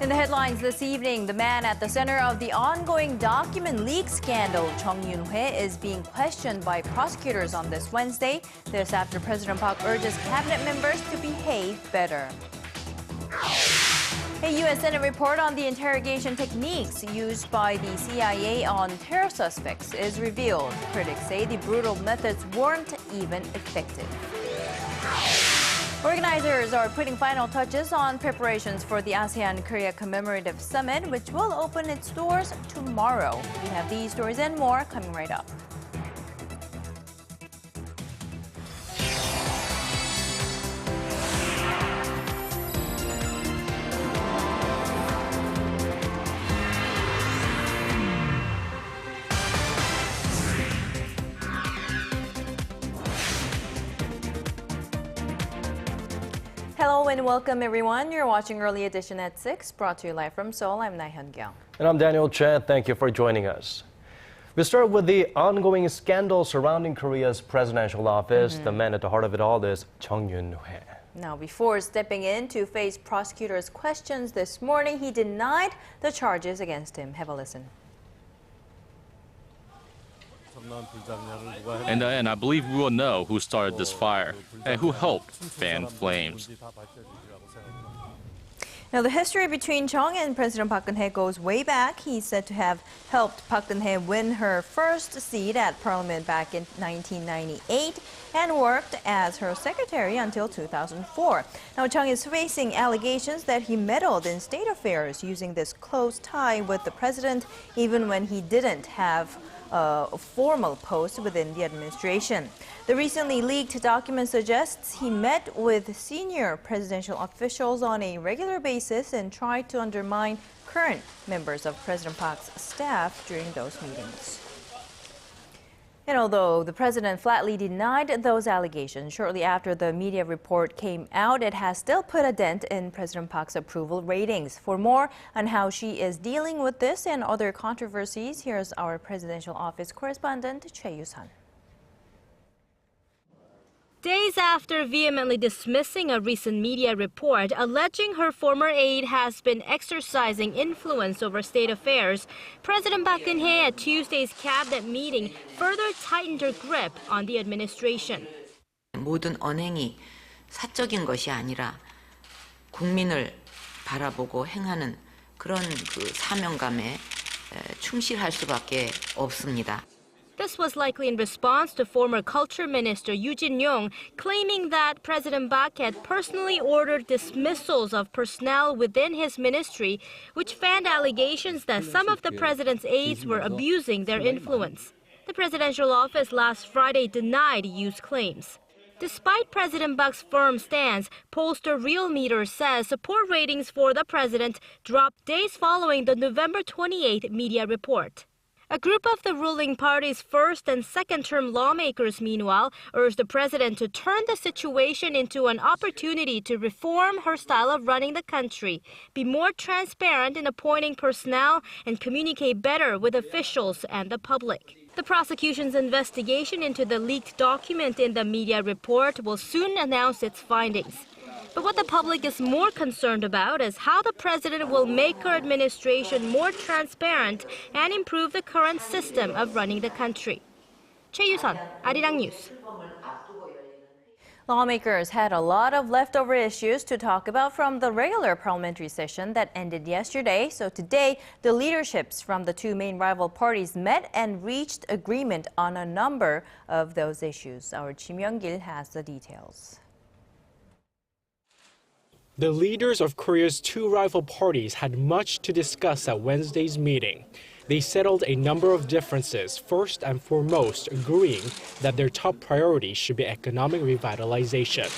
In the headlines this evening, the man at the center of the ongoing document leak scandal, Jeong Yun-hoe, is being questioned by prosecutors on this Wednesday. This after President Park urges cabinet members to behave better. A U.S. Senate report on the interrogation techniques used by the CIA on terror suspects is revealed. Critics say the brutal methods weren't even effective. Organizers are putting final touches on preparations for the ASEAN-Korea Commemorative Summit, which will open its doors tomorrow. We have these stories and more coming right up. Hello and welcome everyone. You're watching Early Edition at 6, brought to you live from Seoul. I'm Hyun-kyung. And I'm Daniel Chen. Thank you for joining us. We start with the ongoing scandal surrounding Korea's presidential office. The man at the heart of it all is Jeong Yun-hoe. Now, before stepping in to face prosecutors' questions this morning, he denied the charges against him. Have a listen. And I believe we will know who started this fire and who helped fan flames. Now, the history between Jeong and President Park Geun-hye goes way back. He's said to have helped Park Geun-hye win her first seat at Parliament back in 1998 and worked as her secretary until 2004. Now, Jeong is facing allegations that he meddled in state affairs using this close tie with the president, even when he didn't have a formal post within the administration. The recently leaked document suggests he met with senior presidential officials on a regular basis and tried to undermine current members of President Park's staff during those meetings. And although the president flatly denied those allegations shortly after the media report came out, it has still put a dent in President Park's approval ratings. For more on how she is dealing with this and other controversies, here's our presidential office correspondent, Choi Yoo-sun. Days after vehemently dismissing a recent media report alleging her former aide has been exercising influence over state affairs, President Park Geun-hye at Tuesday's cabinet meeting further tightened her grip on the administration. 모든 언행이 사적인 것이 아니라 국민을 바라보고 행하는 그런 사명감에 충실할 수밖에 없습니다. This was likely in response to former Culture Minister Yoo Jin-young claiming that President Park had personally ordered dismissals of personnel within his ministry, which fanned allegations that some of the president's aides were abusing their influence. The presidential office last Friday denied Yoo's claims. Despite President Park's firm stance, pollster Real Meter says support ratings for the president dropped days following the November 28th media report. A group of the ruling party's first and second-term lawmakers, meanwhile, urged the president to turn the situation into an opportunity to reform her style of running the country, be more transparent in appointing personnel, and communicate better with officials and the public. The prosecution's investigation into the leaked document in the media report will soon announce its findings. But what the public is more concerned about is how the president will make her administration more transparent and improve the current system of running the country. Choi Yoo-sun, Arirang News. Lawmakers had a lot of leftover issues to talk about from the regular parliamentary session that ended yesterday. So today, the leaderships from the two main rival parties met and reached agreement on a number of those issues. Our Kim Young-gil has the details. The leaders of Korea's two rival parties had much to discuss at Wednesday's meeting. They settled a number of differences, first and foremost agreeing that their top priority should be economic revitalization.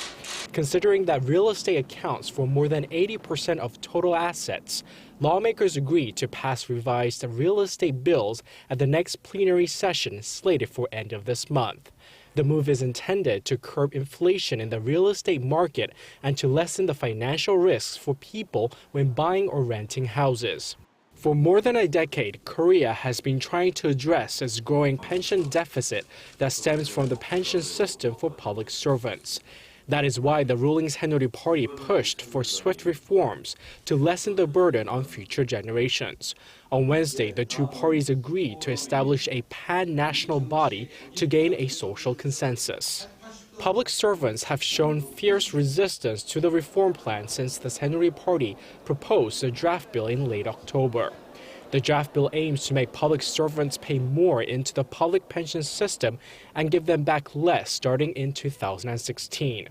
Considering that real estate accounts for more than 80% of total assets, lawmakers agreed to pass revised real estate bills at the next plenary session slated for end of this month. The move is intended to curb inflation in the real estate market and to lessen the financial risks for people when buying or renting houses. For more than a decade, Korea has been trying to address its growing pension deficit that stems from the pension system for public servants. That is why the ruling Saenuri Party pushed for swift reforms to lessen the burden on future generations. On Wednesday, the two parties agreed to establish a pan-national body to gain a social consensus. Public servants have shown fierce resistance to the reform plan since the Saenuri Party proposed a draft bill in late October. The draft bill aims to make public servants pay more into the public pension system and give them back less starting in 2016.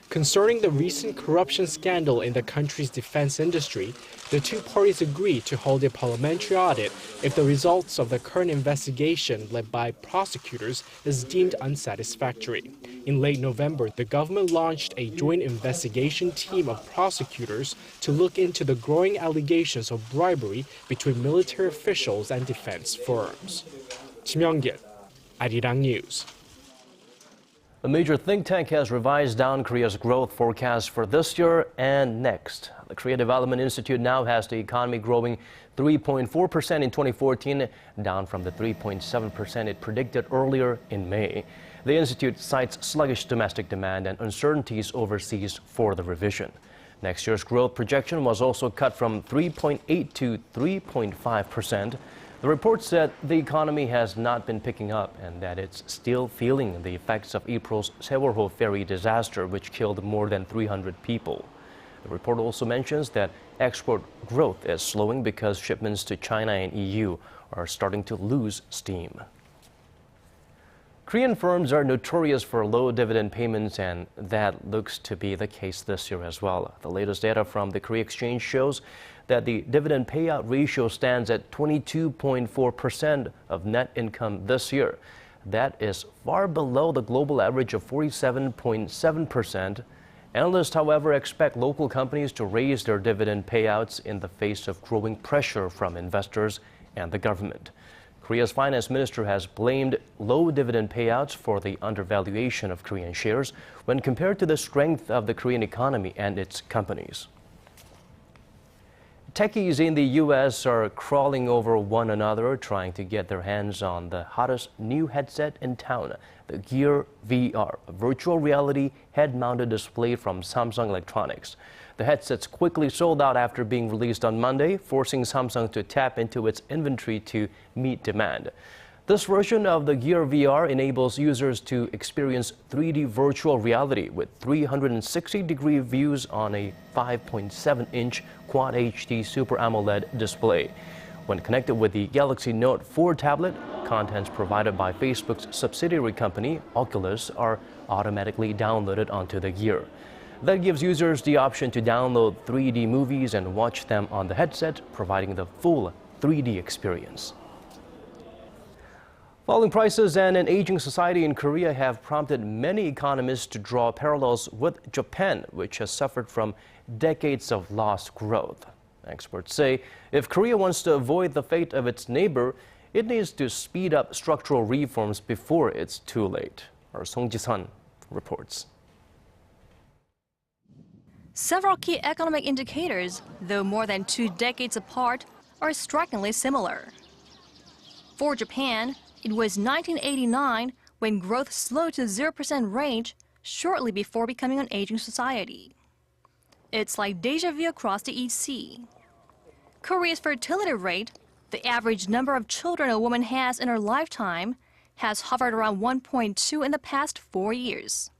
Concerning the recent corruption scandal in the country's defense industry, the two parties agreed to hold a parliamentary audit if the results of the current investigation led by prosecutors is deemed unsatisfactory. In late November, the government launched a joint investigation team of prosecutors to look into the growing allegations of bribery between military officials and defense firms. Jeong Yun-hoe, Arirang News. A major think tank has revised down Korea's growth forecast for this year and next. The Korea Development Institute now has the economy growing 3.4% in 2014, down from the 3.7% it predicted earlier in May. The institute cites sluggish domestic demand and uncertainties overseas for the revision. Next year's growth projection was also cut from 3.8% to 3.5%. The report said the economy has not been picking up and that it's still feeling the effects of April's Sewol-ho ferry disaster, which killed more than 300 people. The report also mentions that export growth is slowing because shipments to China and EU are starting to lose steam. Korean firms are notorious for low dividend payments, and that looks to be the case this year as well. The latest data from the Korea Exchange shows that the dividend payout ratio stands at 22.4% of net income this year. That is far below the global average of 47.7%. Analysts, however, expect local companies to raise their dividend payouts in the face of growing pressure from investors and the government. Korea's finance minister has blamed low dividend payouts for the undervaluation of Korean shares when compared to the strength of the Korean economy and its companies. Techies in the U.S. are crawling over one another trying to get their hands on the hottest new headset in town, the Gear VR, a virtual reality head-mounted display from Samsung Electronics. The headsets quickly sold out after being released on Monday, forcing Samsung to tap into its inventory to meet demand. This version of the Gear VR enables users to experience 3D virtual reality with 360-degree views on a 5.7-inch Quad HD Super AMOLED display. When connected with the Galaxy Note 4 tablet, contents provided by Facebook's subsidiary company, Oculus, are automatically downloaded onto the Gear. That gives users the option to download 3D movies and watch them on the headset, providing the full 3D experience. Falling prices and an aging society in Korea have prompted many economists to draw parallels with Japan, which has suffered from decades of lost growth. Experts say if Korea wants to avoid the fate of its neighbor, it needs to speed up structural reforms before it's too late. Our Song Ji-sun reports. Several key economic indicators, though more than 2 decades apart, are strikingly similar. For Japan, it was 1989 when growth slowed to 0% range shortly before becoming an aging society. It's like déjà vu across the East Sea. Korea's fertility rate, the average number of children a woman has in her lifetime, has hovered around 1.2 in the past 4 years.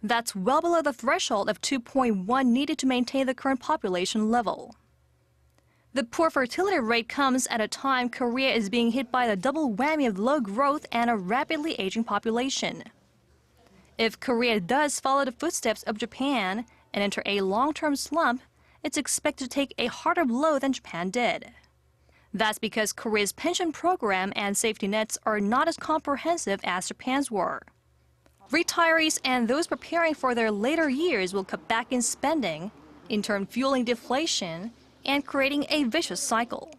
That's well below the threshold of 2.1 needed to maintain the current population level. The poor fertility rate comes at a time Korea is being hit by the double whammy of low growth and a rapidly aging population. If Korea does follow the footsteps of Japan and enter a long-term slump, it's expected to take a harder blow than Japan did. That's because Korea's pension program and safety nets are not as comprehensive as Japan's were. Retirees and those preparing for their later years will cut back in spending, in turn fueling deflation and creating a vicious cycle.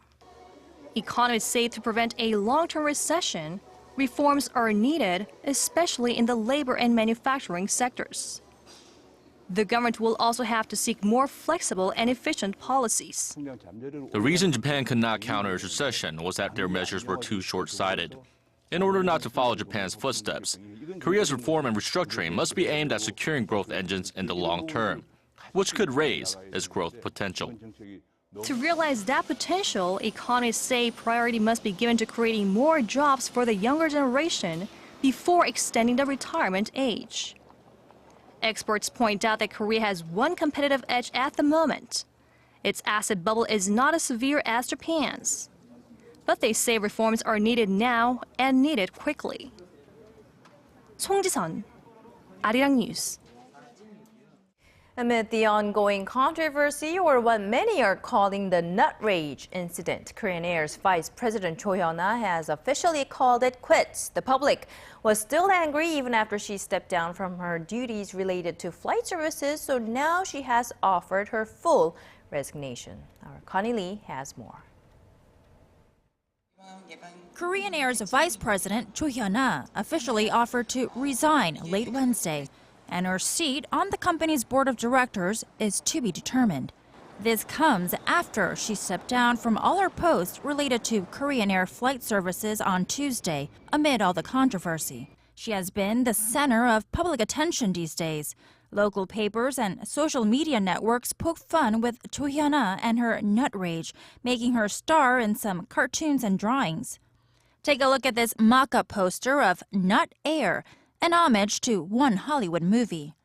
Economists say to prevent a long-term recession, reforms are needed, especially in the labor and manufacturing sectors. The government will also have to seek more flexible and efficient policies. The reason Japan could not counter a recession was that their measures were too short-sighted. In order not to follow Japan's footsteps, Korea's reform and restructuring must be aimed at securing growth engines in the long term, which could raise its growth potential. To realize that potential, economists say priority must be given to creating more jobs for the younger generation before extending the retirement age. Experts point out that Korea has one competitive edge at the moment. Its asset bubble is not as severe as Japan's. But they say reforms are needed now and needed quickly. 송지선, Arirang News. Amid the ongoing controversy, or what many are calling the nut rage incident, Korean Air's Vice President Jeong Yun-hoe has officially called it quits. The public was still angry even after she stepped down from her duties related to flight services, so now she has offered her full resignation. Our Connie Lee has more. Korean Air's Vice President Jeong Yun-hoe officially offered to resign late Wednesday, and her seat on the company's board of directors is to be determined. This comes after she stepped down from all her posts related to Korean Air flight services on Tuesday amid all the controversy. She has been the center of public attention these days. Local papers and social media networks poke fun with Jeong Yun-hoe and her nut rage, making her star in some cartoons and drawings. Take a look at this mock-up poster of Nut Air, an homage to one Hollywood movie.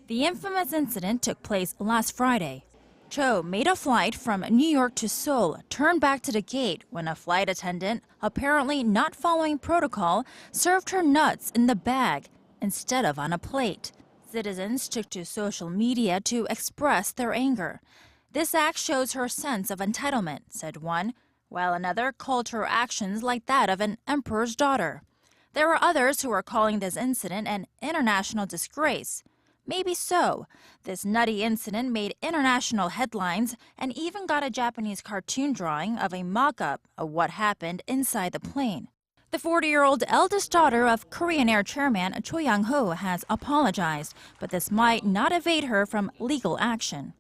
The infamous incident took place last Friday. Cho made a flight from New York to Seoul, turned back to the gate when a flight attendant, apparently not following protocol, served her nuts in the bag instead of on a plate. Citizens took to social media to express their anger. This act shows her sense of entitlement, said one, while another called her actions like that of an emperor's daughter. There are others who are calling this incident an international disgrace. Maybe so. This nutty incident made international headlines and even got a Japanese cartoon drawing of a mock-up of what happened inside the plane. The 40-year-old eldest daughter of Korean Air Chairman Jeong Yun-hoe has apologized, but this might not evade her from legal action.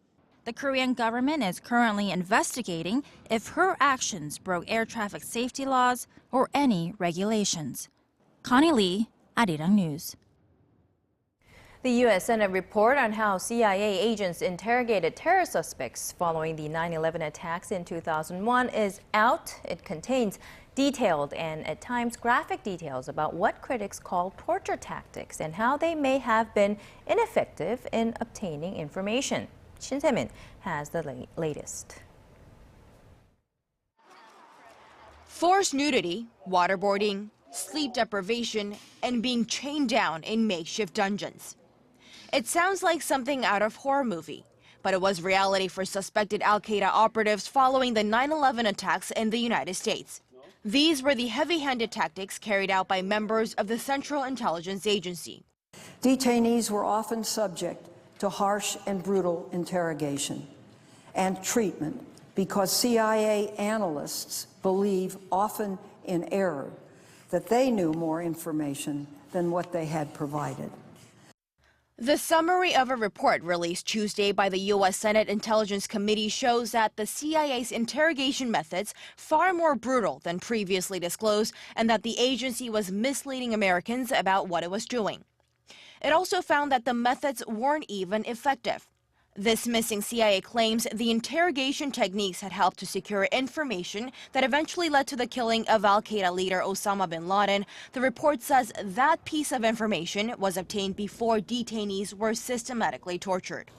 The Korean government is currently investigating if her actions broke air traffic safety laws or any regulations. Connie Lee, Arirang News. The U.S. Senate report on how CIA agents interrogated terror suspects following the 9/11 attacks in 2001 is out. It contains detailed and at times graphic details about what critics call torture tactics and how they may have been ineffective in obtaining information. Shin Se-min has the latest. Forced nudity, waterboarding, sleep deprivation, and being chained down in makeshift dungeons. It sounds like something out of a horror movie, but it was reality for suspected al-Qaeda operatives following the 9/11 attacks in the United States. These were the heavy-handed tactics carried out by members of the Central Intelligence Agency. Detainees were often subject to harsh and brutal interrogation and treatment because CIA analysts believe, often in error, that they knew more information than what they had provided. The summary of a report released Tuesday by the U.S. Senate Intelligence Committee shows that the CIA's interrogation methods far more brutal than previously disclosed and that the agency was misleading Americans about what it was doing. It also found that the methods weren't even effective. This missing CIA claims the interrogation techniques had helped to secure information that eventually led to the killing of al-Qaeda leader Osama bin Laden. The report says that piece of information was obtained before detainees were systematically tortured.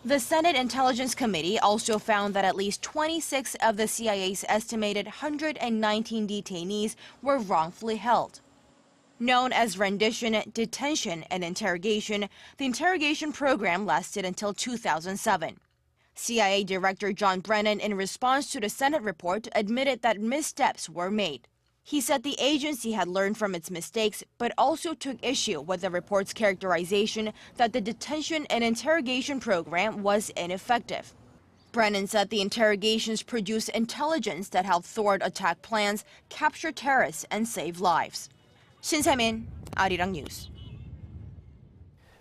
The Senate Intelligence Committee also found that at least 26 of the CIA's estimated 119 detainees were wrongfully held. Known as rendition, detention, and interrogation, the interrogation program lasted until 2007. CIA Director John Brennan, in response to the Senate report, admitted that missteps were made. He said the agency had learned from its mistakes, but also took issue with the report's characterization that the detention and interrogation program was ineffective. Brennan said the interrogations produced intelligence that helped thwart attack plans, capture terrorists, and save lives. Shin Se-min, Arirang News.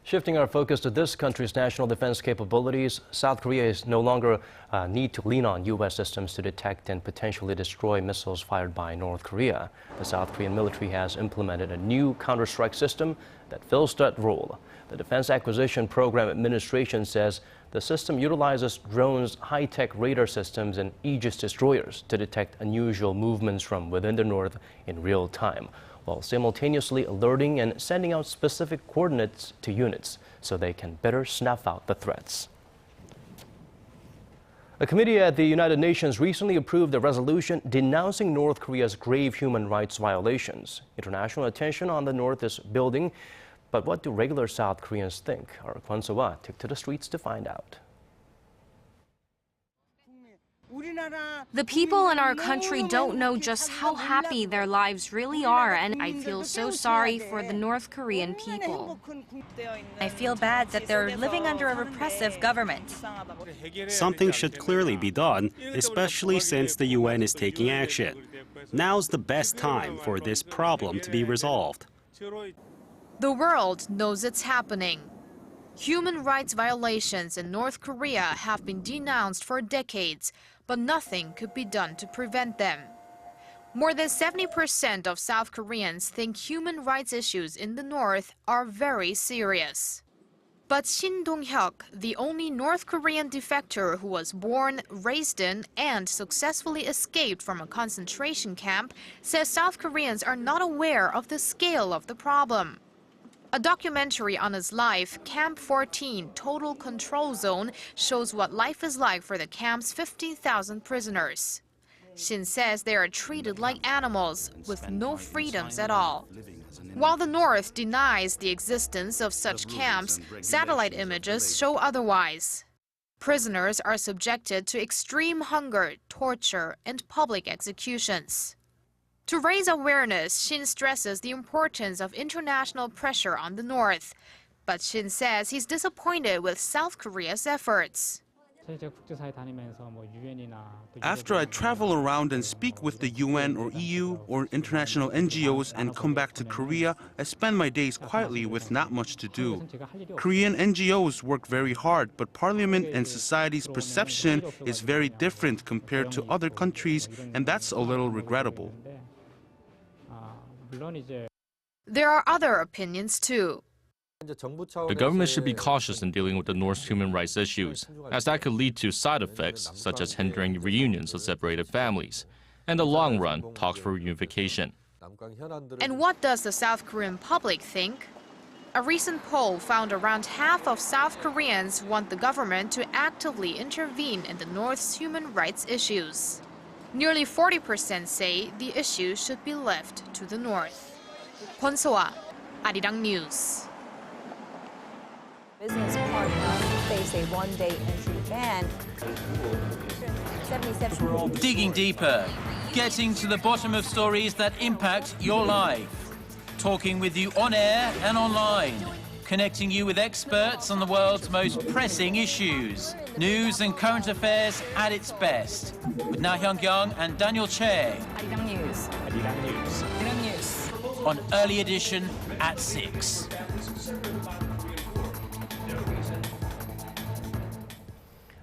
Shifting our focus to this country's national defense capabilities, South Korea is no longer need to lean on U.S. systems to detect and potentially destroy missiles fired by North Korea. The South Korean military has implemented a new counter-strike system that fills that role. The Defense Acquisition Program Administration says the system utilizes drones, high-tech radar systems, and Aegis destroyers to detect unusual movements from within the North in real time, while simultaneously alerting and sending out specific coordinates to units so they can better snuff out the threats. A committee at the United Nations recently approved a resolution denouncing North Korea's grave human rights violations. International attention on the North is building, but what do regular South Koreans think? Our Kwon So-wa took to the streets to find out. The people in our country don't know just how happy their lives really are, and I feel so sorry for the North Korean people. I feel bad that they're living under a repressive government. Something should clearly be done, especially since the UN is taking action. Now's the best time for this problem to be resolved. The world knows it's happening. Human rights violations in North Korea have been denounced for decades, but nothing could be done to prevent them. More than 70% of South Koreans think human rights issues in the North are very serious. But Shin Dong-hyuk, the only North Korean defector who was born, raised in, and successfully escaped from a concentration camp, says South Koreans are not aware of the scale of the problem. A documentary on his life, Camp 14 Total Control Zone, shows what life is like for the camp's 15,000 prisoners. Shin says they are treated like animals, with no freedoms at all. While the North denies the existence of such camps, satellite images show otherwise. Prisoners are subjected to extreme hunger, torture, and public executions. To raise awareness, Shin stresses the importance of international pressure on the North. But Shin says he's disappointed with South Korea's efforts. After I travel around and speak with the UN or EU or international NGOs and come back to Korea, I spend my days quietly with not much to do. Korean NGOs work very hard, but parliament and society's perception is very different compared to other countries, and that's a little regrettable. There are other opinions too. The government should be cautious in dealing with the North's human rights issues, as that could lead to side effects such as hindering reunions of separated families. In the long run, talks for reunification. And what does the South Korean public think? A recent poll found around half of South Koreans want the government to actively intervene in the North's human rights issues. Nearly 40% say the issue should be left to the North. Kwon So-wa, Arirang News. Business partners face a one-day entry ban. 77. Digging deeper, getting to the bottom of stories that impact your life. Talking with you on air and online. Connecting you with experts on the world's most pressing issues. News and current affairs at its best. With Na Hyung-kyung and Daniel Che. Arirang News. Arirang News. Arirang News. On Early Edition at 6.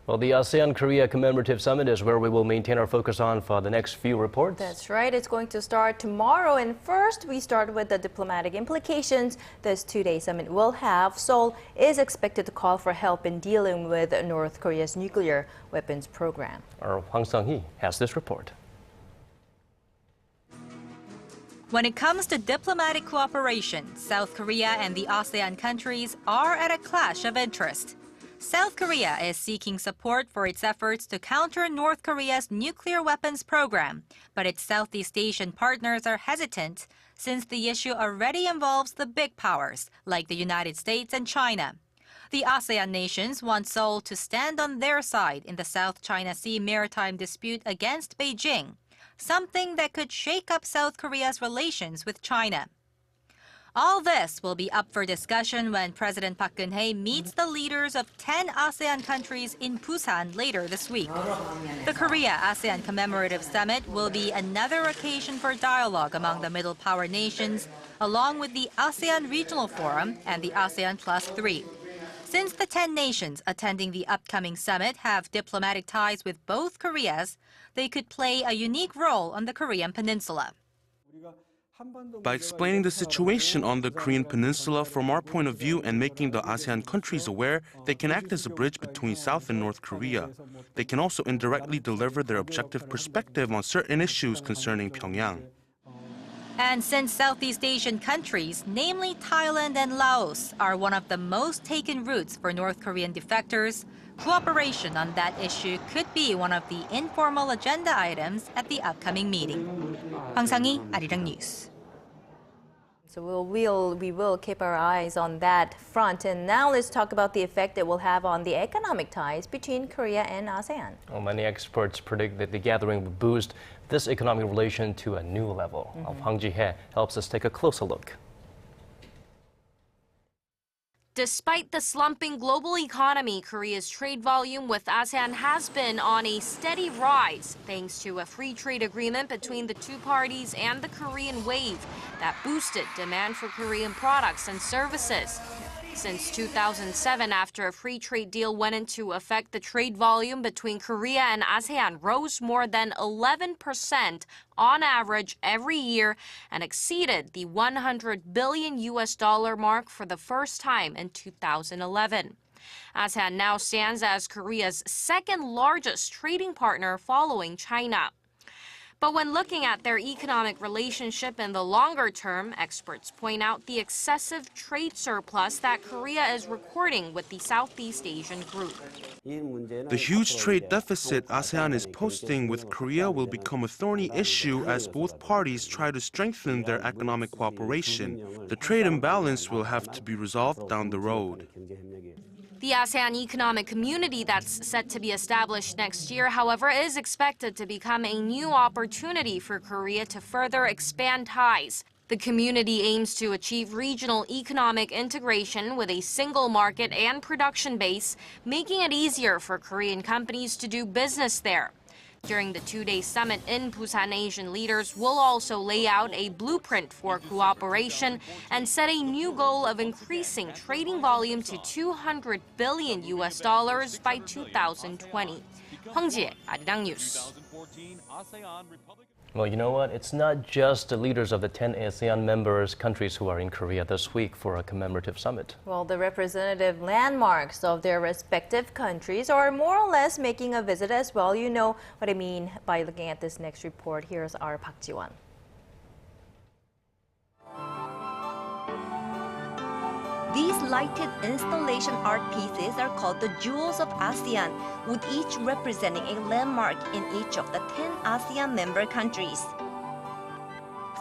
Well, the ASEAN-Korea Commemorative Summit is where we will maintain our focus on for the next few reports. That's right. It's going to start tomorrow. And first, we start with the diplomatic implications this two-day summit will have. Seoul is expected to call for help in dealing with North Korea's nuclear weapons program. Our Hwang Sung-hee has this report. When it comes to diplomatic cooperation, South Korea and the ASEAN countries are at a clash of interest. South Korea is seeking support for its efforts to counter North Korea's nuclear weapons program, but its Southeast Asian partners are hesitant since the issue already involves the big powers like the United States and China. The ASEAN nations want Seoul to stand on their side in the South China Sea maritime dispute against Beijing, something that could shake up South Korea's relations with China. All this will be up for discussion when President Park Geun-hye meets the leaders of 10 ASEAN countries in Busan later this week. The Korea-ASEAN Commemorative Summit will be another occasion for dialogue among the Middle Power nations, along with the ASEAN Regional Forum and the ASEAN Plus 3. Since the 10 nations attending the upcoming summit have diplomatic ties with both Koreas, they could play a unique role on the Korean peninsula. By explaining the situation on the Korean peninsula from our point of view and making the ASEAN countries aware, they can act as a bridge between South and North Korea. They can also indirectly deliver their objective perspective on certain issues concerning Pyongyang. And since Southeast Asian countries, namely Thailand and Laos, are one of the most taken routes for North Korean defectors, cooperation on that issue could be one of the informal agenda items at the upcoming meeting. Hwang Sang-hee, Arirang News. So we will keep our eyes on that front. And now let's talk about the effect it will have on the economic ties between Korea and ASEAN. Well, many experts predict that the gathering will boost this economic relation to a new level. Hwang Ji-hye helps us take a closer look. Despite the slumping global economy, Korea's trade volume with ASEAN has been on a steady rise, thanks to a free trade agreement between the two parties and the Korean wave that boosted demand for Korean products and services. Since 2007, after a free trade deal went into effect, the trade volume between Korea and ASEAN rose more than 11% on average every year and exceeded the $100 billion mark for the first time in 2011. ASEAN now stands as Korea's second largest trading partner following China. But when looking at their economic relationship in the longer term, experts point out the excessive trade surplus that Korea is recording with the Southeast Asian group. The huge trade deficit ASEAN is posting with Korea will become a thorny issue as both parties try to strengthen their economic cooperation. The trade imbalance will have to be resolved down the road. The ASEAN Economic Community that's set to be established next year, however, is expected to become a new opportunity for Korea to further expand ties. The community aims to achieve regional economic integration with a single market and production base, making it easier for Korean companies to do business there. During the two-day summit in Busan, Asian leaders will also lay out a blueprint for cooperation and set a new goal of increasing trading volume to $200 billion by 2020. Hwang Ji-hye, Arirang News. Well, you know what? It's not just the leaders of the 10 ASEAN members countries who are in Korea this week for a commemorative summit. Well, the representative landmarks of their respective countries are more or less making a visit as well. You know what I mean by looking at this next report. Here's our Park Ji-won. These lighted installation art pieces are called the Jewels of ASEAN, with each representing a landmark in each of the 10 ASEAN member countries.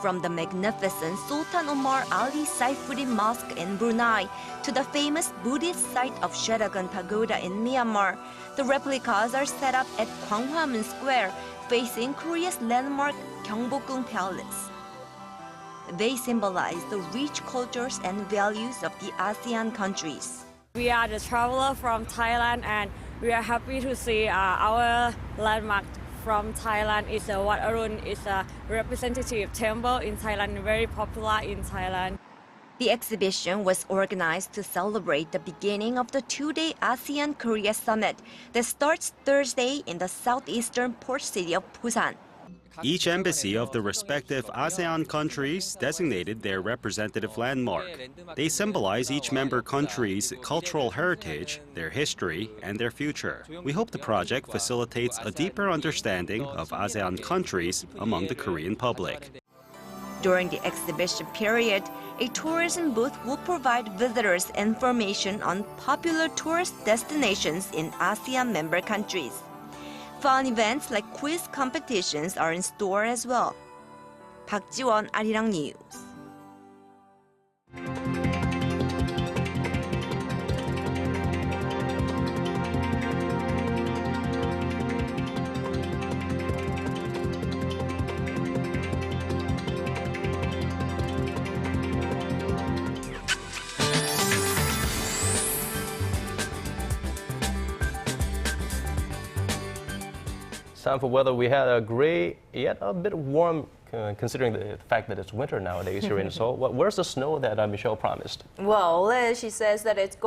From the magnificent Sultan Omar Ali Saifuddin Mosque in Brunei to the famous Buddhist site of Sheragan Pagoda in Myanmar, the replicas are set up at Gwanghwamun Square, facing Korea's landmark Gyeongbokgung Palace. They symbolize the rich cultures and values of the ASEAN countries. We are the traveler from Thailand, and we are happy to see our landmark from Thailand. It's Wat Arun. It's a representative temple in Thailand, very popular in Thailand. The exhibition was organized to celebrate the beginning of the two-day ASEAN-Korea Summit that starts Thursday in the southeastern port city of Busan. Each embassy of the respective ASEAN countries designated their representative landmark. They symbolize each member country's cultural heritage, their history, and their future. We hope the project facilitates a deeper understanding of ASEAN countries among the Korean public. During the exhibition period, a tourism booth will provide visitors information on popular tourist destinations in ASEAN member countries. Fun events like quiz competitions are in store as well. Park Ji-won, Arirang News. It's time for weather. We had a gray, yet a bit warm, considering the fact that it's winter nowadays here in Seoul. Where's the snow that Michelle promised? Well, Liz, she says that it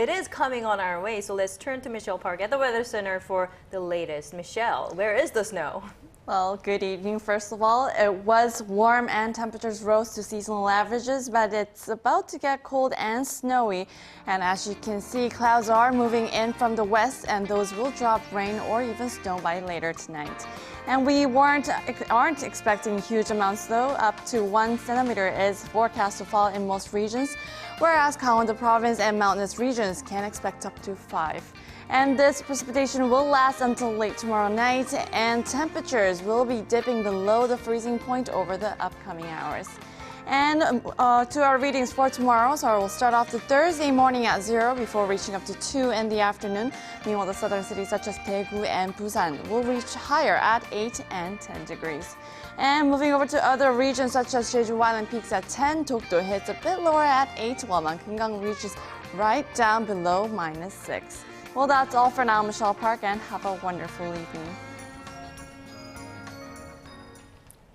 is coming on our way. So let's turn to Michelle Park at the Weather Center for the latest. Michelle, where is the snow? Well, good evening. First of all, it was warm and temperatures rose to seasonal averages, but it's about to get cold and snowy. And as you can see, clouds are moving in from the west, and those will drop rain or even snow by later tonight. And we aren't expecting huge amounts though. Up to 1 centimeter is forecast to fall in most regions, whereas Gangwon province and mountainous regions can expect up to 5. And this precipitation will last until late tomorrow night, and temperatures will be dipping below the freezing point over the upcoming hours. And to our readings for tomorrow, so we'll start off the Thursday morning at 0 before reaching up to 2 in the afternoon. Meanwhile, the southern cities such as Daegu and Busan will reach higher at 8 and 10 degrees. And moving over to other regions such as Jeju Island peaks at 10, Dokdo hits a bit lower at 8, while Mankungang reaches right down below -6. Well, that's all for now, Michelle Park, and have a wonderful evening.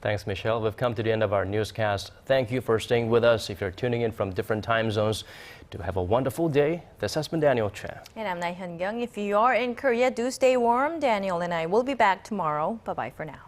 Thanks, Michelle. We've come to the end of our newscast. Thank you for staying with us. If you're tuning in from different time zones, do have a wonderful day. This has been Daniel Chen. And I'm Nae Hyun-kyung. If you are in Korea, do stay warm. Daniel and I will be back tomorrow. Bye-bye for now.